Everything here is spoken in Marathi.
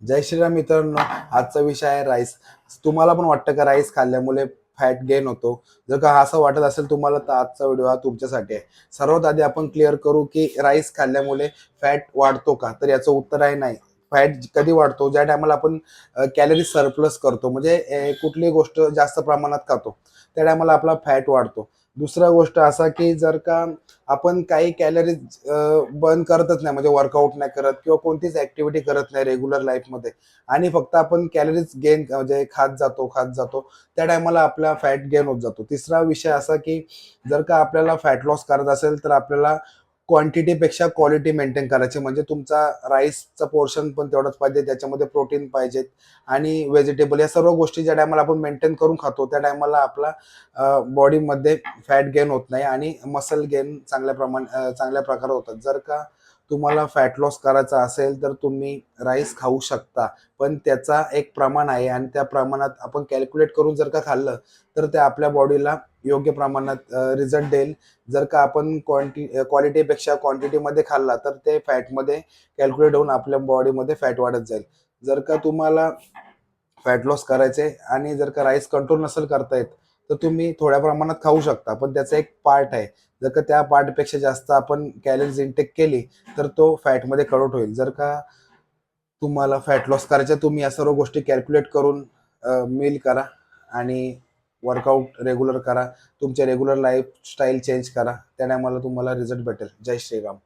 जय श्रीराम मित्रांनो. आजचा विषय आहे राईस. तुम्हाला पण वाटतं का राईस खाल्ल्यामुळे फॅट गेन होतो? जर का असं वाटत असेल तुम्हाला तर आजचा व्हिडिओ हा तुमच्यासाठी आहे. सर्वात आधी आपण क्लिअर करू की राईस खाल्ल्यामुळे फॅट वाढतो का? तर याचं उत्तर आहे नाही. फॅट कधी वाढतो? ज्या टायमाला आपण कॅलरी सरप्लस करतो, म्हणजे कुठलीही गोष्ट जास्त प्रमाणात खातो, त्या टायमाला आपला फॅट वाढतो. दुसरा गोष्ट असा की जर का आपण काही कॅलरीज बर्न करतच नाही, म्हणजे वर्कआउट नाही करत किंवा कोणतीच ऍक्टिव्हिटी करत नाही रेग्युलर लाईफमध्ये, आणि फक्त आपण कॅलरीज गेन म्हणजे खात जातो, त्या टायमाला आपला फॅट गेन होत जातो. तिसरा विषय असा की जर का आपल्याला फॅट लॉस करायचा असेल तर आपल्याला क्वांटिटीपेक्षा क्वालिटी मेंटेन करायची, म्हणजे तुमचा राईसचा पोर्शन पण तेवढाच पाहिजे, त्याच्यामध्ये प्रोटीन पाहिजेत आणि व्हेजिटेबल, या सर्व गोष्टी ज्या टायमाला आपण मेंटेन करून खातो त्या टायमाला आपला बॉडीमध्ये फॅट गेन होत नाही आणि मसल गेन चांगल्या प्रकारे होतात. जर का तुम्हाला फॅट लॉस करायचा असेल तर तुम्ही राईस खाऊ शकता, पण त्याचा एक प्रमाण आहे आणि त्या प्रमाणात आपण कॅल्क्युलेट करून जर का खाल्लं तर ते आपल्या बॉडीला योग्य प्रमाणात रिझल्ट देईल. जर का आपण क्वालिटीपेक्षा क्वांटिटीमध्ये खाल्ला तर ते फॅटमध्ये कॅल्क्युलेट होऊन आपल्या बॉडीमध्ये फॅट वाढत जाईल. जर का तुम्हाला फॅट लॉस करायचे आणि जर का राईस कंट्रोल नसेल करता येत तर तुम्ही थोड्या प्रमाणात खाऊ शकता, पण त्याचा एक पार्ट आहे. जर का त्या पार्टपेक्षा जास्त आपण कॅलरीज इंटेक केली तर तो फॅटमध्ये कन्व्हर्ट होईल. जर का तुम्हाला फॅट लॉस करायचा, तुम्ही या सर्व गोष्टी कॅल्क्युलेट करून मील करा आणि वर्कआउट रेग्युलर करा. तुमच्या रेग्युलर लाईफस्टाईल चेंज करा, त्याने मला तुम्हाला रिझल्ट भेटेल. जय श्रीराम.